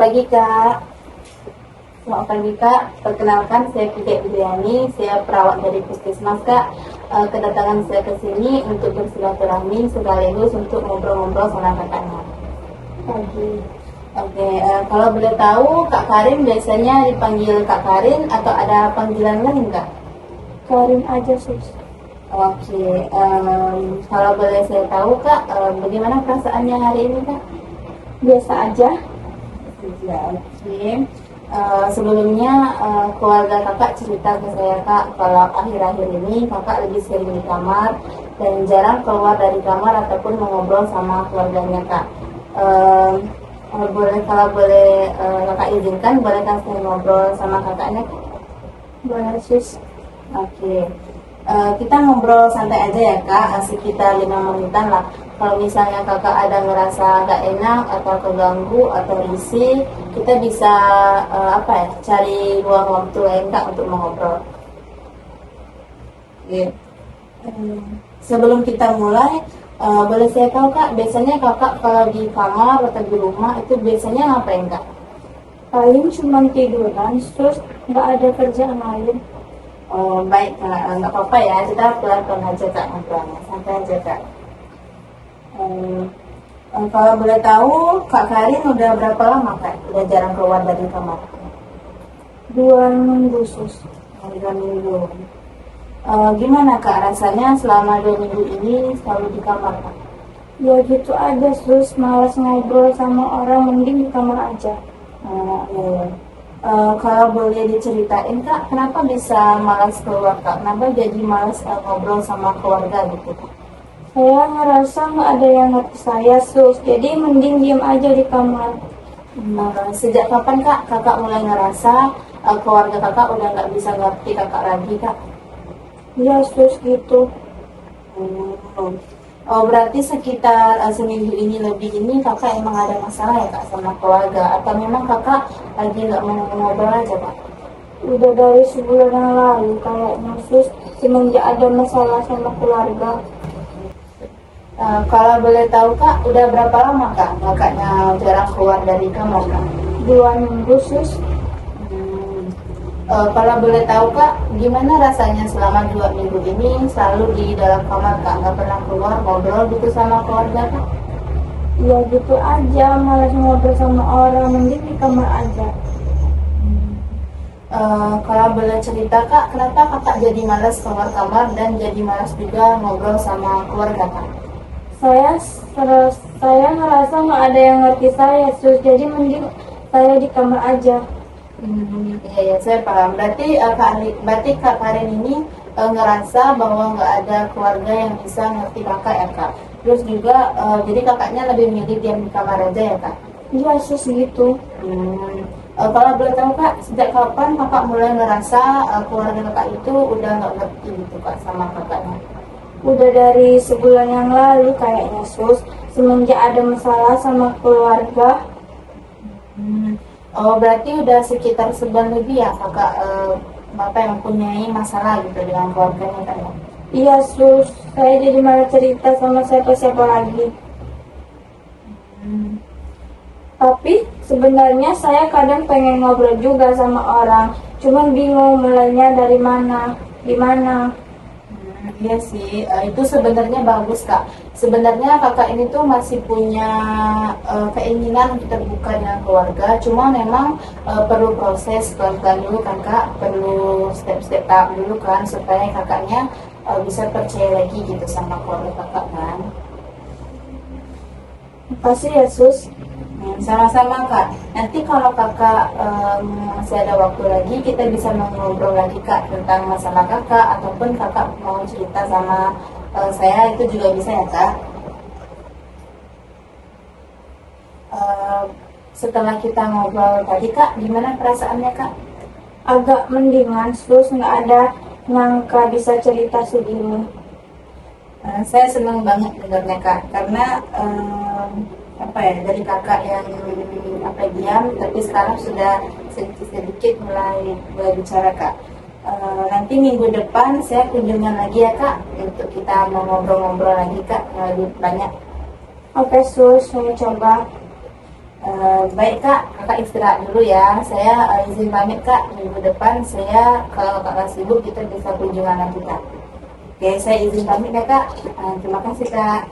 pagi Kak. Selamat pagi Kak. Perkenalkan saya Kiki Widriani, saya perawat dari Puskesmas Kak. Kedatangan saya ke sini untuk bersilaturahmi sekaligus untuk ngobrol-ngobrol sama kakaknya. Pagi. Oke, kalau boleh tahu Kak Karin biasanya dipanggil Kak Karin atau ada panggilan lain Kak? Karin aja sus. Oke, kalau boleh saya tahu Kak, bagaimana perasaannya hari ini Kak? Biasa aja. Ya, oke. Sebelumnya keluarga kakak cerita ke saya Kak, kalau akhir-akhir ini kakak lebih sering di kamar dan jarang keluar dari kamar ataupun mengobrol sama keluarganya Kak. Kalau boleh kakak izinkan, bolehkah saya ngobrol sama kakaknya Kak? Boleh sus. Oke. Kita ngobrol santai aja ya Kak, sekitar 5 menitan lah. Kalau misalnya kakak ada ngerasa gak enak atau keganggu atau risih, kita bisa cari ruang waktu lain Kak untuk mengobrol. Oke. Sebelum kita mulai, boleh saya tahu Kak, biasanya kakak kalau di kamar atau di rumah itu biasanya ngapain Kak? Paling cuma tiduran sus, nggak ada kerjaan lain. Oh baik Kak, nggak apa-apa ya, kita pelan-pelan aja Kak ngobrolnya, santai aja Kak. Kalau boleh tahu, Kak Karin udah berapa lama Kak? Udah jarang keluar dari kamar? 2 minggu sus. 2 minggu. Gimana Kak rasanya selama 2 minggu ini selalu di kamar Kak? Ya gitu aja sus, malas ngobrol sama orang, mending di kamar aja. Iya. Kalau boleh diceritain Kak, kenapa bisa malas keluar Kak? Kenapa jadi malas ngobrol sama keluarga gitu Kak? Saya ngerasa nggak ada yang ngerti saya sus, jadi mending diem aja di kamar. Sejak kapan Kak kakak mulai ngerasa keluarga kakak udah nggak bisa ngerti kakak lagi Kak? Ya sus gitu. Oh berarti sekitar seminggu ini lebih ini kakak emang ada masalah ya Kak sama keluarga, atau memang kakak lagi nggak mau ngobrol aja Kak? Udah dari sebulan yang lalu kayaknya sus, semenjak ada masalah sama keluarga. Kalau boleh tahu Kak, udah berapa lama Kak kakaknya jarang keluar dari kamar Kak? 2 minggu sus. Kalau boleh tahu Kak, gimana rasanya selama 2 minggu ini selalu di dalam kamar Kak, nggak pernah keluar ngobrol gitu sama keluarga Kak? Ya gitu aja, malas ngobrol sama orang, mending di kamar aja. Kalau boleh cerita Kak, kenapa kakak jadi malas keluar kamar dan jadi malas juga ngobrol sama keluarga Kak? Saya ngerasa nggak ada yang ngerti saya sus, jadi mending saya di kamar aja. Iya, saya paham. Berarti Kak Karin ini ngerasa bahwa nggak ada keluarga yang bisa ngerti kakak ya Kak. Terus juga jadi kakaknya lebih milih diam di kamar aja ya Kak. Iya sus gitu. Kalau boleh tahu Kak, sejak kapan kakak mulai ngerasa keluarga kakak itu udah nggak ngerti gitu Kak sama kakaknya? Udah dari sebulan yang lalu kayaknya sus, semenjak ada masalah sama keluarga. Oh berarti udah sekitar sebulan lebih ya kakak bapak yang mempunyai masalah gitu dengan keluarganya Kak ya? Iya sus, saya jadi malah cerita sama siapa-siapa lagi. Tapi sebenarnya saya kadang pengen ngobrol juga sama orang, cuman bingung mulainya dari mana, gimana. Iya sih, itu sebenarnya bagus Kak. Sebenarnya kakak ini tuh masih punya keinginan untuk terbuka dengan keluarga, cuma memang perlu proses pelan-pelan dulu kan Kak, perlu step-step tahap dulu kan supaya kakaknya bisa percaya lagi gitu sama keluarga kakak kan. Makasih ya sus. Sama-sama Kak. Nanti kalau kakak masih ada waktu lagi, kita bisa ngobrol lagi Kak tentang masalah kakak, ataupun kakak mau cerita sama saya, itu juga bisa ya Kak. Setelah kita ngobrol tadi Kak, gimana perasaannya Kak? Agak mendingan sus, nggak ada nyangka bisa cerita segini. Saya senang banget dengarnya Kak, karena dari kakak yang diam, tapi sekarang sudah sedikit mulai bicara Kak. Nanti minggu depan saya kunjungan lagi ya Kak, untuk kita mau ngobrol-ngobrol lagi Kak, lebih banyak. Oke sus, saya coba. Baik kak, kakak istirahat dulu ya. Saya izin pamit kak. Minggu depan saya kalau kakak sibuk kita bisa kunjungan lagi kak. Oke, saya izin pamit ya kak. Terima kasih kak.